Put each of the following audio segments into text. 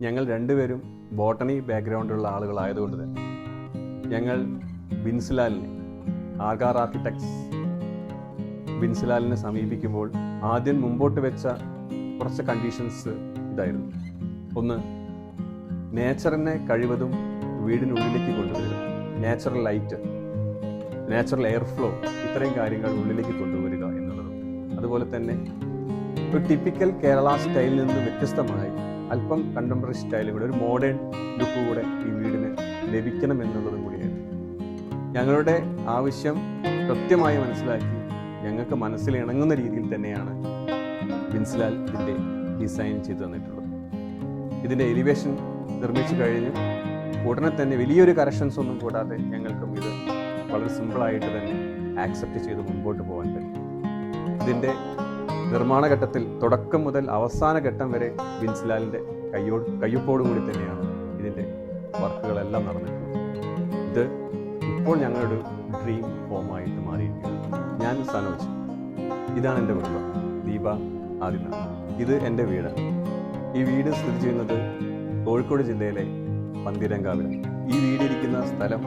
ഞങ്ങൾ രണ്ടുപേരും ബോട്ടണി ബാക്ക്ഗ്രൗണ്ടുള്ള ആളുകളായതുകൊണ്ട് തന്നെ ഞങ്ങൾ ബിൻസ്ലാലിനെ ആകാർ ആർക്കിടെക്ട്സ് ബിൻസ്ലാലിനെ സമീപിക്കുമ്പോൾ ആദ്യം മുമ്പോട്ട് വെച്ച കുറച്ച് കണ്ടീഷൻസ് ഇതായിരുന്നു. ഒന്ന്, നേച്ചറിനെ കഴിവതും വീടിനുള്ളിലേക്ക് കൊണ്ടുവരിക. Natural light, natural air flow, ഇത്രയും കാര്യങ്ങൾ ഉള്ളിലേക്ക് കൊണ്ടുവരിക എന്നുള്ളതും. അതുപോലെ തന്നെ ഒരു ടിപ്പിക്കൽ കേരള സ്റ്റൈലിൽ നിന്ന് വ്യത്യസ്തമായി അല്പം കണ്ടംപററി സ്റ്റൈലും കൂടെ, ഒരു മോഡേൺ ലുക്ക് കൂടെ ഈ വീടിന് ലഭിക്കണം എന്നുള്ളതും കൂടിയാണ്. ഞങ്ങളുടെ ആവശ്യം കൃത്യമായി മനസ്സിലാക്കി ഞങ്ങൾക്ക് മനസ്സിൽ ഇണങ്ങുന്ന രീതിയിൽ തന്നെയാണ് ബിൻസ്ലാൽ ഇതിൻ്റെ ഡിസൈൻ ചെയ്തു തന്നിട്ടുള്ളത്. ഇതിൻ്റെ എലിവേഷൻ നിർമ്മിച്ചു കഴിഞ്ഞ് ഉടനെ തന്നെ വലിയൊരു കറക്ഷൻസ് ഒന്നും കൂടാതെ ഞങ്ങൾക്കും ഇത് വളരെ സിമ്പിളായിട്ട് തന്നെ ആക്സെപ്റ്റ് ചെയ്ത് മുൻപോട്ട് പോകാൻ പറ്റും. ഇതിൻ്റെ നിർമ്മാണ ഘട്ടത്തിൽ തുടക്കം മുതൽ അവസാന ഘട്ടം വരെ ബിൻസ്ലാലിൻ്റെ കയ്യൊപ്പോടുകൂടി തന്നെയാണ് ഇതിൻ്റെ വർക്കുകളെല്ലാം നടന്നിട്ടുള്ളത്. ഇത് ഇപ്പോൾ ഞങ്ങളുടെ ഡ്രീം ഹോമായിട്ട് മാറിയിരിക്കുന്നത്. ഞാൻ സനോജ്, ഇതാണ് എൻ്റെ കുടുംബം, ദീപ, ആദിന. ഇത് എൻ്റെ വീടാണ്. ഈ വീട് സ്ഥിതി ചെയ്യുന്നത് കോഴിക്കോട് ജില്ലയിലെ പന്തീരങ്കാവിലാണ്. ഈ വീടിരിക്കുന്ന സ്ഥലം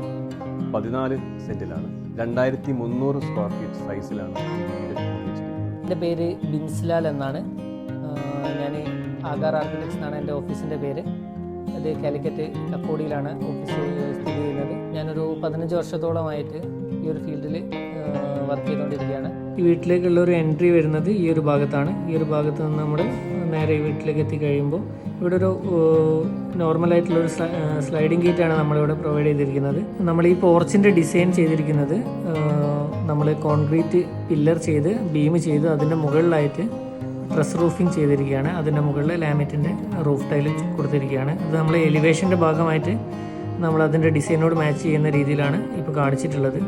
14 സെൻറ്റിലാണ്. 2300 സ്ക്വയർ ഫീറ്റ് സൈസിലാണ് ഈ വീട് നിർമ്മിച്ചിരിക്കുന്നത്. എൻ്റെ പേര് ബിൻസ്ലാൽ എന്നാണ്. ഞാൻ ആകാർ ആർക്കിടെക്ട്സ് എന്നാണ് എൻ്റെ ഓഫീസിൻ്റെ പേര്. അത് കാലിക്കറ്റ് കക്കോടിയിലാണ് ഓഫീസ് സ്ഥിതി ചെയ്യുന്നത്. ഞാനൊരു 15 വർഷത്തോളമായിട്ട് ഈ ഒരു ഫീൽഡിൽ വർക്ക് ചെയ്തുകൊണ്ടിരിക്കുകയാണ്. ഈ വീട്ടിലേക്കുള്ള ഒരു എൻട്രി വരുന്നത് ഈ ഒരു ഭാഗത്താണ്. ഈ ഒരു ഭാഗത്ത് നിന്ന് നമ്മൾ നേരെ ഈ വീട്ടിലേക്ക് എത്തിക്കഴിയുമ്പോൾ ഇവിടെ ഒരു നോർമലായിട്ടുള്ളൊരു സ്ലൈഡിംഗ് ഗേറ്റാണ് നമ്മളിവിടെ പ്രൊവൈഡ് ചെയ്തിരിക്കുന്നത്. നമ്മൾ ഈ പോർച്ചിൻ്റെ ഡിസൈൻ ചെയ്തിരിക്കുന്നത് നമ്മൾ കോൺക്രീറ്റ് പില്ലർ ചെയ്ത് ബീം ചെയ്ത് അതിൻ്റെ മുകളിലായിട്ട് ഡ്രസ് റൂഫിംഗ് ചെയ്തിരിക്കുകയാണ്. അതിൻ്റെ മുകളിൽ ലാമിറ്റിൻ്റെ റൂഫ് ടൈൽ കൊടുത്തിരിക്കുകയാണ്. അത് നമ്മൾ എലിവേഷൻ്റെ ഭാഗമായിട്ട് നമ്മൾ അതിൻ്റെ ഡിസൈനോട് മാച്ച് ചെയ്യുന്ന രീതിയിലാണ് ഇപ്പോൾ കാണിച്ചിട്ടുള്ളത്.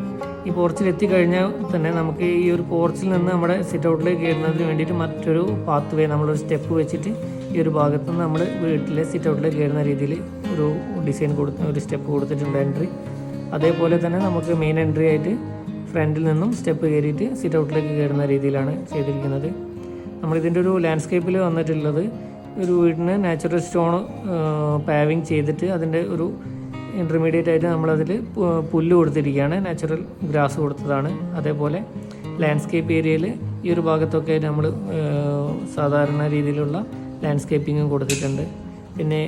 ഈ പോർച്ചിൽ എത്തിക്കഴിഞ്ഞാൽ തന്നെ നമുക്ക് ഈ ഒരു പോർച്ചിൽ നിന്ന് നമ്മുടെ സിറ്റ് ഔട്ടിലേക്ക് കയറുന്നതിന് വേണ്ടിയിട്ട് മറ്റൊരു പാത്ത് വേ, നമ്മളൊരു സ്റ്റെപ്പ് വെച്ചിട്ട് ഈ ഒരു ഭാഗത്ത് നിന്ന് നമ്മൾ വീട്ടിലെ സിറ്റ് ഔട്ടിലേക്ക് കയറുന്ന രീതിയിൽ ഒരു ഡിസൈൻ ഒരു സ്റ്റെപ്പ് കൊടുത്തിട്ടുണ്ട് എൻട്രി. അതേപോലെ തന്നെ നമുക്ക് മെയിൻ എൻട്രി ആയിട്ട് ഫ്രണ്ടിൽ നിന്നും സ്റ്റെപ്പ് കയറിയിട്ട് സിറ്റ് ഔട്ടിലേക്ക് കയറുന്ന രീതിയിലാണ് ചെയ്തിരിക്കുന്നത്. നമ്മളിതിൻ്റെ ഒരു ലാൻഡ്സ്കേപ്പിൽ വന്നിട്ടുള്ളത് ഒരു വീടിന് നാച്ചുറൽ സ്റ്റോൺ പാവിങ് ചെയ്തിട്ട് അതിൻ്റെ ഒരു ഇൻ്റർമീഡിയറ്റ് ആയിട്ട് നമ്മളതിൽ പുല്ല് കൊടുത്തിരിക്കുകയാണ്, നാച്ചുറൽ ഗ്രാസ് കൊടുത്തതാണ്. അതേപോലെ ലാൻഡ്സ്കേപ്പ് ഏരിയയിൽ ഈ ഒരു ഭാഗത്തൊക്കെ ആയിട്ട് നമ്മൾ സാധാരണ രീതിയിലുള്ള ലാൻഡ്സ്കേപ്പിങ്ങും കൊടുത്തിട്ടുണ്ട്. പിന്നെ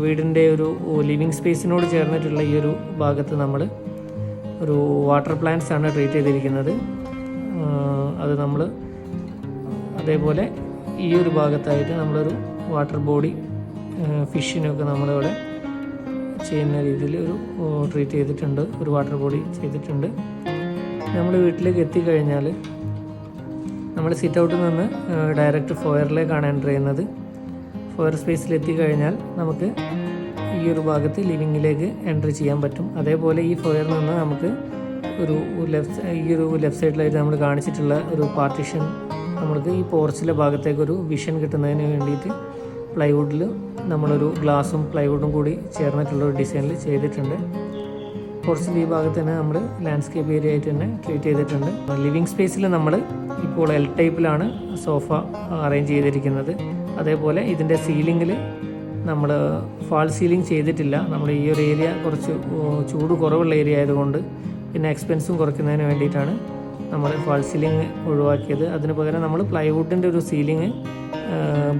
വീടിൻ്റെ ഒരു ലിവിങ് സ്പേസിനോട് ചേർന്നിട്ടുള്ള ഈ ഒരു ഭാഗത്ത് നമ്മൾ ഒരു വാട്ടർ പ്ലാന്റ്സ് ആണ് ട്രീറ്റ് ചെയ്തിരിക്കുന്നത്. അത് നമ്മൾ അതേപോലെ ഈ ഒരു ഭാഗത്തായിട്ട് നമ്മളൊരു വാട്ടർ ബോഡി ഫിഷിനൊക്കെ നമ്മളിവിടെ ചെയ്യുന്ന രീതിയിൽ ഒരു ട്രീറ്റ് ചെയ്തിട്ടുണ്ട്, ഒരു വാട്ടർ ബോഡി ചെയ്തിട്ടുണ്ട്. നമ്മൾ വീട്ടിലേക്ക് എത്തിക്കഴിഞ്ഞാൽ നമ്മൾ സിറ്റ് ഔട്ടിൽ നിന്ന് ഡയറക്റ്റ് ഫോയറിലേക്കാണ് എൻ്റർ ചെയ്യുന്നത്. ഫോയർ സ്പേസിൽ എത്തിക്കഴിഞ്ഞാൽ നമുക്ക് ഈ ഒരു ഭാഗത്ത് ലിവിങ്ങിലേക്ക് എൻ്റർ ചെയ്യാൻ പറ്റും. അതേപോലെ ഈ ഫോയറിൽ നിന്ന് നമുക്ക് ഈ ഒരു ലെഫ്റ്റ് സൈഡിലായിട്ട് നമ്മൾ കാണിച്ചിട്ടുള്ള ഒരു പാർട്ടീഷൻ നമ്മൾക്ക് ഈ പോർച്ചിലെ ഭാഗത്തേക്കൊരു വിഷൻ കിട്ടുന്നതിന് വേണ്ടിയിട്ട് പ്ലൈവുഡിൽ നമ്മളൊരു ഗ്ലാസും പ്ലൈവുഡും കൂടി ചേർന്നിട്ടുള്ള ഒരു ഡിസൈനിൽ ചെയ്തിട്ടുണ്ട്. പോർച്ചിൽ ഈ ഭാഗത്ത് തന്നെ നമ്മൾ ലാൻഡ്സ്കേപ്പ് ഏരിയ ആയിട്ട് തന്നെ ട്രീറ്റ് ചെയ്തിട്ടുണ്ട്. ലിവിങ് സ്പേസിൽ നമ്മൾ ഇപ്പോൾ എൽ ടൈപ്പിലാണ് സോഫ അറേഞ്ച് ചെയ്തിരിക്കുന്നത്. അതേപോലെ ഇതിൻ്റെ സീലിങ്ങിൽ നമ്മൾ ഫാൾ സീലിംഗ് ചെയ്തിട്ടില്ല. നമ്മൾ ഈ ഒരു ഏരിയ കുറച്ച് ചൂട് കുറവുള്ള ഏരിയ ആയതുകൊണ്ട് പിന്നെ എക്സ്പെൻസും കുറയ്ക്കുന്നതിന് വേണ്ടിയിട്ടാണ് നമ്മൾ ഫാൾ സീലിംഗ് ഒഴിവാക്കിയത്. അതിന് പകരം നമ്മൾ പ്ലൈവുഡിൻ്റെ ഒരു സീലിംഗ്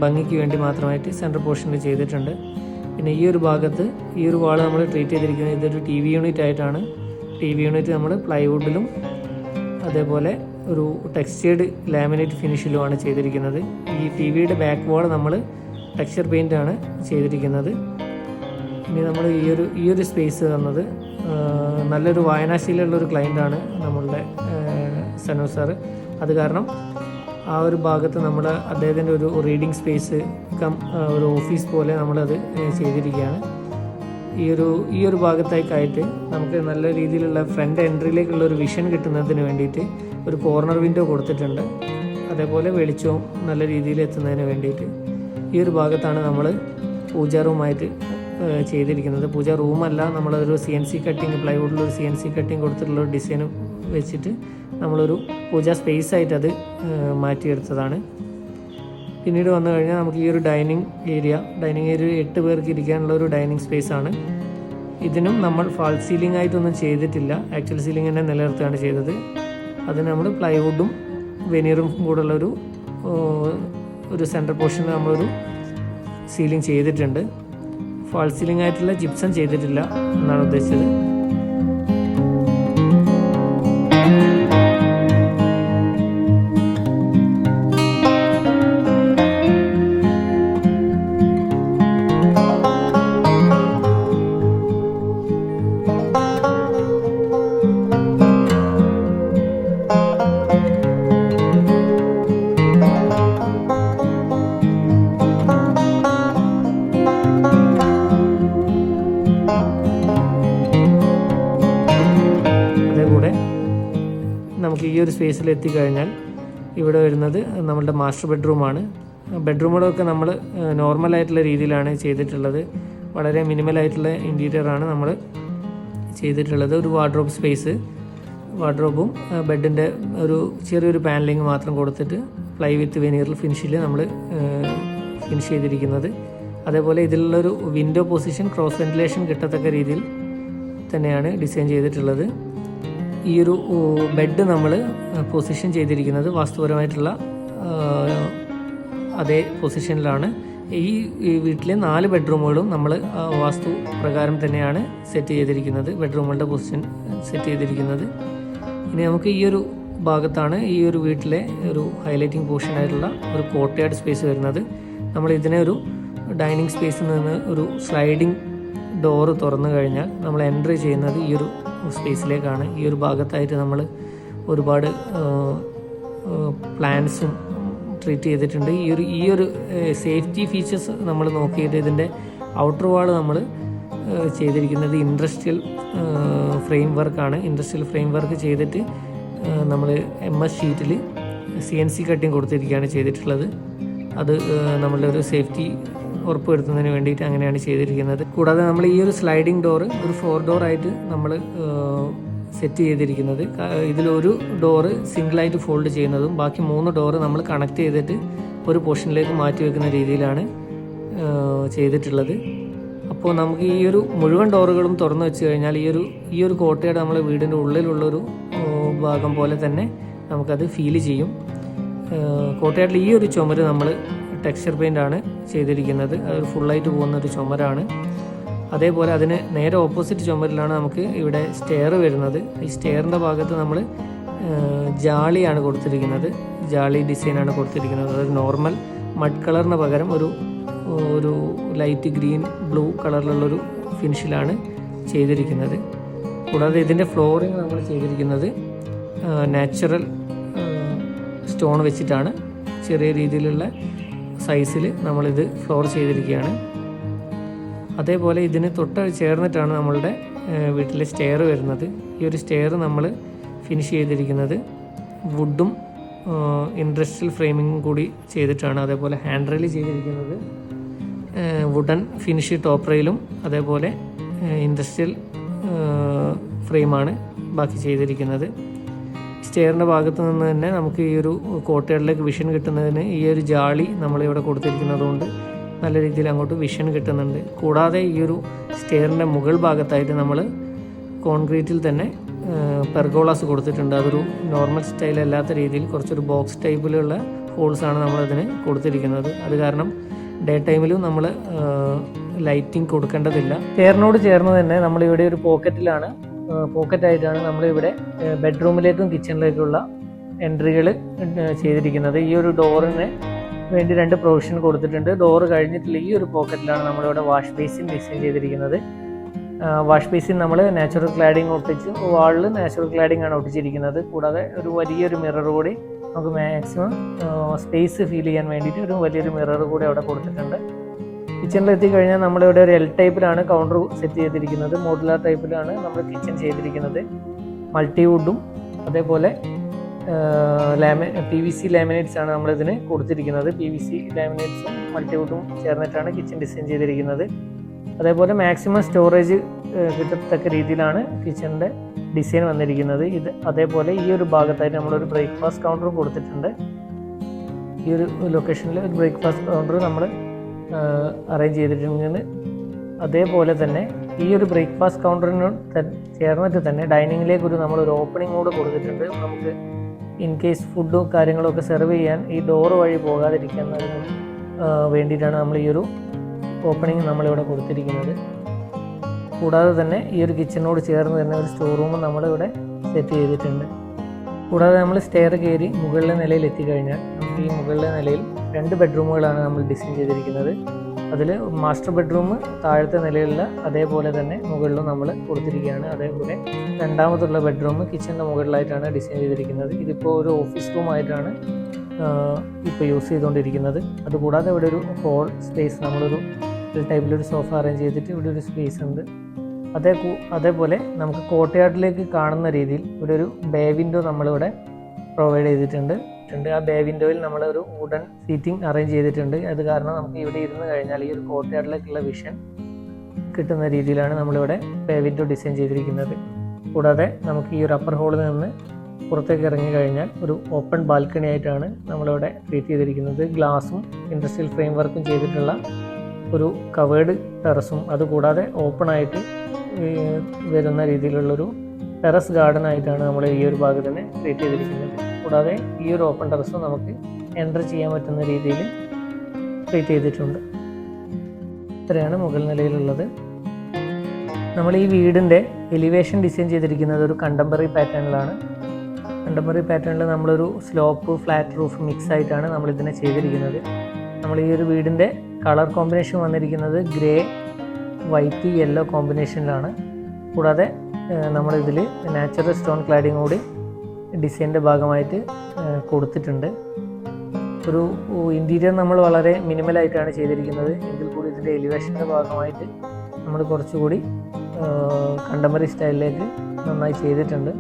ഭംഗിക്ക് വേണ്ടി മാത്രമായിട്ട് സെൻട്രൽ പോർഷനിൽ ചെയ്തിട്ടുണ്ട്. പിന്നെ ഈ ഒരു ഭാഗത്ത് ഈ ഒരു വാൾ നമ്മൾ ട്രീറ്റ് ചെയ്തിരിക്കുന്നത് ഇതൊരു ടി വി യൂണിറ്റ് ആയിട്ടാണ്. ടി വി യൂണിറ്റ് നമ്മൾ പ്ലൈവുഡിലും അതേപോലെ ഒരു ടെക്സ്ചേർഡ് ലാമിനേറ്റ് ഫിനിഷിലുമാണ് ചെയ്തിരിക്കുന്നത്. ഈ ടി വിയുടെ ബാക്ക് വാൾ നമ്മൾ ടെക്സ്ചർ പെയിൻ്റ് ആണ് ചെയ്തിരിക്കുന്നത്. ഇനി നമ്മൾ ഈ ഒരു സ്പേസ് തന്നത് നല്ലൊരു വായനാശീലമുള്ളൊരു ക്ലയൻ്റാണ് നമ്മളുടെ സനു സാറ്. അത് കാരണം ആ ഒരു ഭാഗത്ത് നമ്മൾ അദ്ദേഹത്തിൻ്റെ ഒരു റീഡിങ് സ്പേസ് ഒരു ഓഫീസ് പോലെ നമ്മളത് ചെയ്തിരിക്കുകയാണ്. ഈ ഒരു ഭാഗത്തേക്കായിട്ട് നമുക്ക് നല്ല രീതിയിലുള്ള ഫ്രണ്ട് എൻട്രിയിലേക്കുള്ള ഒരു വിഷൻ കിട്ടുന്നതിന് വേണ്ടിയിട്ട് ഒരു കോർണർ വിൻഡോ കൊടുത്തിട്ടുണ്ട്. അതേപോലെ വെളിച്ചവും നല്ല രീതിയിൽ എത്തുന്നതിന് വേണ്ടിയിട്ട് ഈ ഒരു ഭാഗത്താണ് നമ്മൾ പൂജാ റൂമായിട്ട് ചെയ്തിരിക്കുന്നത്. പൂജാ റൂമല്ല, നമ്മളൊരു CNC കട്ടിങ്, പ്ലൈവുഡിലൊരു CNC കട്ടിങ് കൊടുത്തിട്ടുള്ളൊരു ഡിസൈനും വെച്ചിട്ട് നമ്മളൊരു പൂജാ സ്പേസ് ആയിട്ട് അത് മാറ്റിയെടുത്തതാണ്. പിന്നീട് വന്നു കഴിഞ്ഞാൽ നമുക്ക് ഈ ഒരു ഡൈനിങ് ഏരിയ 8 പേർക്ക് ഇരിക്കാനുള്ള ഒരു ഡൈനിങ് സ്പേസ് ആണ്. ഇതിനും നമ്മൾ ഫാൾ സീലിംഗ് ആയിട്ടൊന്നും ചെയ്തിട്ടില്ല, ആക്ച്വൽ സീലിംഗ് തന്നെ നിലനിർത്തുകയാണ് ചെയ്തത്. അതിന് നമ്മൾ പ്ലൈവുഡും വെനീറും കൂടുള്ളൊരു സെൻറ്റർ പോർഷനിൽ നമ്മളൊരു സീലിംഗ് ചെയ്തിട്ടുണ്ട്. ഫാൾ സീലിംഗ് ആയിട്ടുള്ള ജിപ്സം ചെയ്തിട്ടില്ല എന്നാണ് ഉദ്ദേശിച്ചത്. നമുക്ക് ഈ ഒരു സ്പേസിൽ എത്തിക്കഴിഞ്ഞാൽ ഇവിടെ വരുന്നത് നമ്മളുടെ മാസ്റ്റർ ബെഡ്റൂമാണ്. ബെഡ്റൂമുകളൊക്കെ നമ്മൾ നോർമലായിട്ടുള്ള രീതിയിലാണ് ചെയ്തിട്ടുള്ളത്. വളരെ മിനിമലായിട്ടുള്ള ഇൻറ്റീരിയറാണ് നമ്മൾ ചെയ്തിട്ടുള്ളത്. ഒരു വാർഡ്രോബ് സ്പേസ്, വാർഡ്രോബും ബെഡിൻ്റെ ഒരു ചെറിയൊരു പാനലിങ് മാത്രം കൊടുത്തിട്ട് പ്ലൈ വിത്ത് വെനീറിൽ ഫിനിഷിൽ നമ്മൾ ഫിനിഷ് ചെയ്തിരിക്കുന്നത്. അതേപോലെ ഇതിലുള്ളൊരു വിൻഡോ പൊസിഷൻ ക്രോസ് വെന്റിലേഷൻ കിട്ടത്തക്ക രീതിയിൽ തന്നെയാണ് ഡിസൈൻ ചെയ്തിട്ടുള്ളത്. ഈ ഒരു ബെഡ് നമ്മൾ പൊസിഷൻ ചെയ്തിരിക്കുന്നത് വാസ്തുപരമായിട്ടുള്ള അതേ പൊസിഷനിലാണ്. ഈ വീട്ടിലെ 4 ബെഡ്റൂമുകളും നമ്മൾ വാസ്തു പ്രകാരം തന്നെയാണ് സെറ്റ് ചെയ്തിരിക്കുന്നത്, ബെഡ്റൂമുകളുടെ പൊസിഷൻ സെറ്റ് ചെയ്തിരിക്കുന്നത്. ഇനി നമുക്ക് ഈ ഒരു ഭാഗത്താണ് ഈ ഒരു വീട്ടിലെ ഒരു ഹൈലൈറ്റിംഗ് പോർഷനായിട്ടുള്ള ഒരു കോർട്ട്യാർഡ് സ്പേസ് വരുന്നത്. നമ്മൾ ഇതിനെ ഒരു ഡൈനിങ് സ്പേസിൽ നിന്ന് ഒരു സ്ലൈഡിംഗ് ഡോറ് തുറന്നു കഴിഞ്ഞാൽ നമ്മൾ എൻട്രി ചെയ്യുന്നത് ഈ ഒരു സ്പേസിലേക്കാണ്. ഈ ഒരു ഭാഗത്തായിട്ട് നമ്മൾ ഒരുപാട് പ്ലാന്റ്സും ട്രീറ്റ് ചെയ്തിട്ടുണ്ട്. ഈ ഒരു സേഫ്റ്റി ഫീച്ചേഴ്സ് നമ്മൾ നോക്കിയിട്ട് ഇതിൻ്റെ ഔട്ടർ വാൾ നമ്മൾ ചെയ്തിരിക്കുന്നത് ഇൻഡസ്ട്രിയൽ ഫ്രെയിം വർക്കാണ്. ഇൻഡസ്ട്രിയൽ ഫ്രെയിം വർക്ക് ചെയ്തിട്ട് നമ്മൾ MS ഷീറ്റിൽ CNC കട്ടിങ് കൊടുത്തിരിക്കുകയാണ് ചെയ്തിട്ടുള്ളത്. അത് നമ്മളുടെ ഒരു സേഫ്റ്റി ഉറപ്പുവരുത്തുന്നതിന് വേണ്ടിയിട്ട് അങ്ങനെയാണ് ചെയ്തിരിക്കുന്നത്. കൂടാതെ നമ്മൾ ഈ ഒരു സ്ലൈഡിംഗ് ഡോറ് ഒരു 4 ഡോറായിട്ട് നമ്മൾ സെറ്റ് ചെയ്തിരിക്കുന്നത്. ഇതിലൊരു ഡോറ് സിംഗിളായിട്ട് ഫോൾഡ് ചെയ്യുന്നതും ബാക്കി 3 ഡോറ് നമ്മൾ കണക്ട് ചെയ്തിട്ട് ഒരു പോർഷനിലേക്ക് മാറ്റി വെക്കുന്ന രീതിയിലാണ് ചെയ്തിട്ടുള്ളത്. അപ്പോൾ നമുക്ക് ഈ ഒരു മുഴുവൻ ഡോറുകളും തുറന്നു വെച്ച് കഴിഞ്ഞാൽ ഈ ഒരു കോട്ടയുടെ നമ്മളെ വീടിൻ്റെ ഉള്ളിലുള്ളൊരു ഭാഗം പോലെ തന്നെ നമുക്കത് ഫീൽ ചെയ്യും. കോട്ടയാട്ടിൽ ഈ ഒരു ചുമര് നമ്മൾ ടെക്സ്ചർ പെയിൻ്റ് ആണ് ചെയ്തിരിക്കുന്നത്. അതൊരു ഫുള്ളായിട്ട് പോകുന്നൊരു ചുമരാണ്. അതേപോലെ അതിന് നേരെ ഓപ്പോസിറ്റ് ചുമരിലാണ് നമുക്ക് ഇവിടെ സ്റ്റെയർ വരുന്നത്. ഈ സ്റ്റെയറിൻ്റെ ഭാഗത്ത് നമ്മൾ ജാളിയാണ് കൊടുത്തിരിക്കുന്നത്, ജാളി ഡിസൈനാണ് കൊടുത്തിരിക്കുന്നത്. അതൊരു നോർമൽ മഡ് കളറിന് പകരം ഒരു ലൈറ്റ് ഗ്രീൻ ബ്ലൂ കളറിലുള്ളൊരു ഫിനിഷിലാണ് ചെയ്തിരിക്കുന്നത്. കൂടാതെ ഇതിൻ്റെ ഫ്ലോറിങ് നമ്മൾ ചെയ്തിരിക്കുന്നത് നാച്ചുറൽ സ്റ്റോൺ വെച്ചിട്ടാണ്. ചെറിയ രീതിയിലുള്ള സൈസിൽ നമ്മളിത് ഫ്ലോർ ചെയ്തിരിക്കുകയാണ്. അതേപോലെ ഇതിന് തൊട്ട് ചേർന്നിട്ടാണ് നമ്മളുടെ വീട്ടിലെ സ്റ്റെയർ വരുന്നത്. ഈ ഒരു സ്റ്റെയർ നമ്മൾ ഫിനിഷ് ചെയ്തിരിക്കുന്നത് വുഡും ഇൻഡസ്ട്രിയൽ ഫ്രെയിമിങ്ങും കൂടി ചെയ്തിട്ടാണ്. അതേപോലെ ഹാൻഡ് റെയിൽ ചെയ്തിരിക്കുന്നത് വുഡൻ ഫിനിഷ് ടോപ്പ് റെയിലും അതേപോലെ ഇൻഡസ്ട്രിയൽ ഫ്രെയിമാണ് ബാക്കി ചെയ്തിരിക്കുന്നത്. സ്റ്റെയറിൻ്റെ ഭാഗത്ത് നിന്ന് തന്നെ നമുക്ക് ഈ ഒരു കോട്ടയാടിലേക്ക് വിഷൻ കിട്ടുന്നതിന് ഈ ഒരു ജാളി നമ്മളിവിടെ കൊടുത്തിരിക്കുന്നത് കൊണ്ട് നല്ല രീതിയിൽ അങ്ങോട്ട് വിഷൻ കിട്ടുന്നുണ്ട്. കൂടാതെ ഈ ഒരു സ്റ്റെയറിൻ്റെ മുകൾ ഭാഗത്തായിട്ട് നമ്മൾ കോൺക്രീറ്റിൽ തന്നെ പെർഗോളാസ് കൊടുത്തിട്ടുണ്ട്. അതൊരു നോർമൽ സ്റ്റൈൽ അല്ലാത്ത രീതിയിൽ കുറച്ചൊരു ബോക്സ് ടൈപ്പിലുള്ള ഹോൾസാണ് നമ്മളതിന് കൊടുത്തിരിക്കുന്നത്. അത് കാരണം ഡേ ടൈമിലും നമ്മൾ ലൈറ്റിംഗ് കൊടുക്കേണ്ടതില്ല. സ്റ്റെയറിനോട് ചേർന്ന് തന്നെ നമ്മളിവിടെ ഒരു പോക്കറ്റായിട്ടാണ് നമ്മളിവിടെ ബെഡ്റൂമിലേക്കും കിച്ചണിലേക്കുള്ള എൻട്രികൾ ചെയ്തിരിക്കുന്നത്. ഈ ഒരു ഡോറിന് വേണ്ടി 2 പ്രൊവിഷൻ കൊടുത്തിട്ടുണ്ട്. ഡോറ് കഴിഞ്ഞിട്ടുള്ള ഈ ഒരു പോക്കറ്റിലാണ് നമ്മളിവിടെ വാഷ് ബേസിൻ ഡിസൈൻ ചെയ്തിരിക്കുന്നത്. വാഷ് ബേസിൻ നമ്മൾ നാച്ചുറൽ ക്ലാഡിങ് ഒട്ടിച്ച് വാളിൽ നാച്ചുറൽ ക്ലാഡിങ് ആണ് ഒട്ടിച്ചിരിക്കുന്നത്. കൂടാതെ ഒരു വലിയൊരു മിറർ കൂടി നമുക്ക് മാക്സിമം സ്പേസ് ഫീൽ ചെയ്യാൻ വേണ്ടിയിട്ട് ഒരു വലിയൊരു മിറർ കൂടി അവിടെ കൊടുത്തിട്ടുണ്ട്. കിച്ചണിലെത്തി കഴിഞ്ഞാൽ നമ്മളിവിടെ ഒരു L ടൈപ്പിലാണ് കൗണ്ടർ സെറ്റ് ചെയ്തിരിക്കുന്നത്. മോഡുലാർ ടൈപ്പിലാണ് നമ്മൾ കിച്ചൺ ചെയ്തിരിക്കുന്നത്. മൾട്ടിവുഡും അതേപോലെ PVC ലാമിനേറ്റ്സ് ആണ് നമ്മളിതിന് കൊടുത്തിരിക്കുന്നത്. PVC ലാമിനേറ്റ്സും മൾട്ടിവുഡും ചേർന്നിട്ടാണ് കിച്ചൺ ഡിസൈൻ ചെയ്തിരിക്കുന്നത്. അതേപോലെ മാക്സിമം സ്റ്റോറേജ് കിട്ടത്തക്ക രീതിയിലാണ് കിച്ചണിൻ്റെ ഡിസൈൻ വന്നിരിക്കുന്നത്. അതേപോലെ ഈ ഒരു ഭാഗത്തായിട്ട് നമ്മളൊരു ബ്രേക്ക്ഫാസ്റ്റ് കൗണ്ടറും കൊടുത്തിട്ടുണ്ട്. ഈ ഒരു ലൊക്കേഷനിൽ ഒരു ബ്രേക്ക്ഫാസ്റ്റ് കൗണ്ടർ നമ്മൾ അറേഞ്ച് ചെയ്തിട്ടുണ്ട്. അതേപോലെ തന്നെ ഈ ഒരു ബ്രേക്ക്ഫാസ്റ്റ് കൗണ്ടറിനോട് ചേർന്നിട്ട് തന്നെ ഡൈനിങ്ങിലേക്ക് നമ്മളൊരു ഓപ്പണിംഗ് കൂടെ കൊടുത്തിട്ടുണ്ട്. നമുക്ക് ഇൻ കേസ് ഫുഡും കാര്യങ്ങളൊക്കെ സെർവ് ചെയ്യാൻ ഈ ഡോറ് വഴി പോകാതിരിക്കുന്നതിന് വേണ്ടിയിട്ടാണ് നമ്മൾ ഈ ഒരു ഓപ്പണിംഗ് നമ്മളിവിടെ കൊടുത്തിരിക്കുന്നത്. കൂടാതെ തന്നെ ഈ ഒരു കിച്ചണിനോട് ചേർന്ന് തന്നെ ഒരു സ്റ്റോർ റൂം നമ്മളിവിടെ സെറ്റ് ചെയ്തിട്ടുണ്ട്. കൂടാതെ നമ്മൾ സ്റ്റെയർ കയറി മുകളിലെ നിലയിൽ എത്തിക്കഴിഞ്ഞാൽ നമുക്ക് ഈ മുകളിലെ നിലയിൽ 2 ബെഡ്റൂമുകളാണ് നമ്മൾ ഡിസൈൻ ചെയ്തിരിക്കുന്നത്. അതിൽ മാസ്റ്റർ ബെഡ്റൂം താഴത്തെ നിലയിലുള്ള അതേപോലെ തന്നെ മുകളിലും നമ്മൾ കൊടുത്തിരിക്കുകയാണ്. അതേപോലെ രണ്ടാമതുള്ള ബെഡ്റൂം കിച്ചണിൻ്റെ മുകളിലായിട്ടാണ് ഡിസൈൻ ചെയ്തിരിക്കുന്നത്. ഇതിപ്പോൾ ഒരു ഓഫീസ് റൂമായിട്ടാണ് ഇപ്പോൾ യൂസ് ചെയ്തുകൊണ്ടിരിക്കുന്നത്. അതുകൂടാതെ ഇവിടെ ഒരു ഹോൾ സ്പേസ് നമ്മളൊരു ടൈപ്പിലൊരു സോഫ അറേഞ്ച് ചെയ്തിട്ട് ഇവിടെ ഒരു സ്പേസ് ഉണ്ട്. അതേപോലെ നമുക്ക് കോർട്ട്യാർഡിലേക്ക് കാണുന്ന രീതിയിൽ ഇവിടെ ഒരു ബേ വിൻഡോ നമ്മളിവിടെ പ്രൊവൈഡ് ചെയ്തിട്ടുണ്ട്. ആ ബേ വിൻഡോയിൽ നമ്മളൊരു വുഡൻ സീറ്റിംഗ് അറേഞ്ച് ചെയ്തിട്ടുണ്ട്. അത് കാരണം നമുക്ക് ഇവിടെ ഇരുന്ന് കഴിഞ്ഞാൽ ഈ ഒരു കോർട്ട്യാർഡിലേക്കുള്ള വിഷൻ കിട്ടുന്ന രീതിയിലാണ് നമ്മളിവിടെ ബേ വിൻഡോ ഡിസൈൻ ചെയ്തിരിക്കുന്നത്. കൂടാതെ നമുക്ക് ഈ ഒരു അപ്പർ ഹോളിൽ നിന്ന് പുറത്തേക്ക് ഇറങ്ങി കഴിഞ്ഞാൽ ഒരു ഓപ്പൺ ബാൽക്കണി ആയിട്ടാണ് നമ്മളിവിടെ ട്രീറ്റ് ചെയ്തിരിക്കുന്നത്. ഗ്ലാസും ഇൻഡസ്ട്രിയൽ ഫ്രെയിം വർക്കും ചെയ്തിട്ടുള്ള ഒരു കവേർഡ് ടെറസും അതുകൂടാതെ ഓപ്പണായിട്ട് വരുന്ന രീതിയിലുള്ളൊരു ടെറസ് ഗാർഡൻ ആയിട്ടാണ് നമ്മൾ ഈ ഒരു ഭാഗത്ത് തന്നെ ട്രീറ്റ് ചെയ്തിരിക്കുന്നത്. കൂടാതെ ഈ ഒരു ഓപ്പൺ ടെറസും നമുക്ക് എൻ്റർ ചെയ്യാൻ പറ്റുന്ന രീതിയിൽ ട്രീറ്റ് ചെയ്തിട്ടുണ്ട്. ഇത്രയാണ് മുകൾ നിലയിലുള്ളത്. നമ്മൾ ഈ വീടിൻ്റെ എലിവേഷൻ ഡിസൈൻ ചെയ്തിരിക്കുന്നത് ഒരു കണ്ടംപററി പാറ്റേണിലാണ്. കണ്ടംപററി പാറ്റേണിൽ നമ്മളൊരു സ്ലോപ്പ് ഫ്ലാറ്റ് റൂഫ് മിക്സ് ആയിട്ടാണ് നമ്മളിതിനെ ചെയ്തിരിക്കുന്നത്. നമ്മൾ ഈ ഒരു വീടിൻ്റെ കളർ കോമ്പിനേഷൻ വന്നിരിക്കുന്നത് ഗ്രേ വൈറ്റ് യെല്ലോ കോമ്പിനേഷനിലാണ്. കൂടാതെ നമ്മളിതിൽ നാച്ചുറൽ സ്റ്റോൺ ക്ലാഡിങ് കൂടി ഡിസൈൻ്റെ ഭാഗമായിട്ട് കൊടുത്തിട്ടുണ്ട്. ഒരു ഇൻറ്റീരിയർ നമ്മൾ വളരെ മിനിമലായിട്ടാണ് ചെയ്തിരിക്കുന്നത്. എങ്കിൽ കൂടി ഇതിൻ്റെ എലിവേഷൻ്റെ ഭാഗമായിട്ട് നമ്മൾ കുറച്ചുകൂടി കണ്ടംപററി സ്റ്റൈലിലേക്ക് നന്നായി ചെയ്തിട്ടുണ്ട്.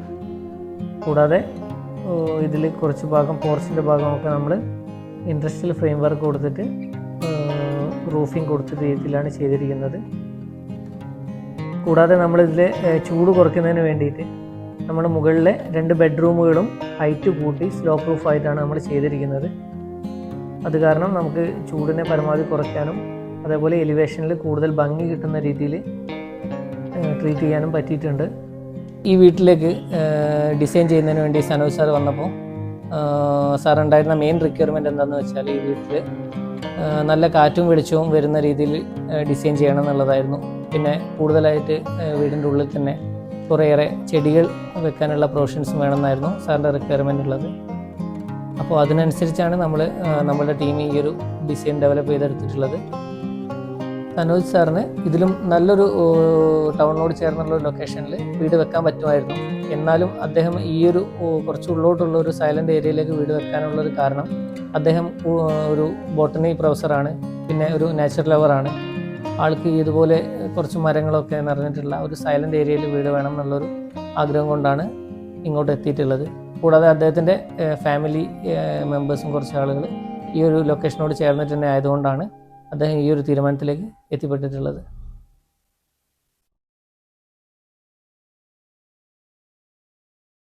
കൂടാതെ ഇതിൽ കുറച്ച് ഭാഗം പോർച്ചിൻ്റെ ഭാഗമൊക്കെ നമ്മൾ ഇൻഡസ്ട്രിയൽ ഫ്രെയിം വർക്ക് കൊടുത്തിട്ട് റൂഫിംഗ് കൊടുത്ത രീതിയിലാണ് ചെയ്തിരിക്കുന്നത്. കൂടാതെ നമ്മളിതിൽ ചൂട് കുറയ്ക്കുന്നതിന് വേണ്ടിയിട്ട് നമ്മൾ മുകളിലെ 2 ബെഡ്റൂമുകളും ഹൈറ്റ് കൂട്ടി സ്ലോ പ്രൂഫായിട്ടാണ് നമ്മൾ ചെയ്തിരിക്കുന്നത്. അത് കാരണം നമുക്ക് ചൂടിനെ പരമാവധി കുറയ്ക്കാനും അതേപോലെ എലിവേഷനിൽ കൂടുതൽ ഭംഗി കിട്ടുന്ന രീതിയിൽ ട്രീറ്റ് ചെയ്യാനും പറ്റിയിട്ടുണ്ട്. ഈ വീട്ടിലേക്ക് ഡിസൈൻ ചെയ്യുന്നതിന് വേണ്ടി സനോജ് സാർ വന്നപ്പോൾ സാർ ഉണ്ടായിരുന്ന മെയിൻ റിക്വയർമെൻറ്റ് എന്താണെന്ന് വെച്ചാൽ ഈ വീട്ടിൽ നല്ല കാറ്റും വെളിച്ചവും വരുന്ന രീതിയിൽ ഡിസൈൻ ചെയ്യണം എന്നുള്ളതായിരുന്നു. പിന്നെ കൂടുതലായിട്ട് വീടിൻ്റെ ഉള്ളിൽ തന്നെ കുറേയേറെ ചെടികൾ വെക്കാനുള്ള പ്രൊവിഷൻസും വേണമെന്നായിരുന്നു സാറിൻ്റെ റിക്വയർമെൻ്റ് ഉള്ളത്. അപ്പോൾ അതിനനുസരിച്ചാണ് നമ്മളുടെ ടീം ഈ ഒരു ഡിസൈൻ ഡെവലപ്പ് ചെയ്തെടുത്തിട്ടുള്ളത്. സനോജ് സാറിന് ഇതിലും നല്ലൊരു ടൗണിനോട് ചേർന്നുള്ള ഒരു ലൊക്കേഷനിൽ വീട് വെക്കാൻ പറ്റുമായിരുന്നു. എന്നാലും അദ്ദേഹം ഈ ഒരു കുറച്ച് ഉള്ളോട്ടുള്ള ഒരു സൈലൻ്റ് ഏരിയയിലേക്ക് വീട് വെക്കാനുള്ളൊരു കാരണം അദ്ദേഹം ഒരു ബോട്ടണി പ്രൊഫസറാണ്, പിന്നെ ഒരു നേച്ചർ ലവറാണ്. ആൾക്ക് ഇതുപോലെ കുറച്ച് മരങ്ങളൊക്കെ നിറഞ്ഞിട്ടുള്ള ഒരു സൈലൻ്റ് ഏരിയയിൽ വീട് വേണം എന്നുള്ളൊരു ആഗ്രഹം കൊണ്ടാണ് ഇങ്ങോട്ട് എത്തിയിട്ടുള്ളത്. കൂടാതെ അദ്ദേഹത്തിൻ്റെ ഫാമിലി മെമ്പേഴ്സും കുറച്ച് ആളുകൾ ഈ ഒരു ലൊക്കേഷനോട് ചേർന്നിട്ട് തന്നെ ആയതുകൊണ്ടാണ് അദ്ദേഹം ഈ ഒരു തീരുമാനത്തിലേക്ക് എത്തിപ്പെട്ടിട്ടുള്ളത്.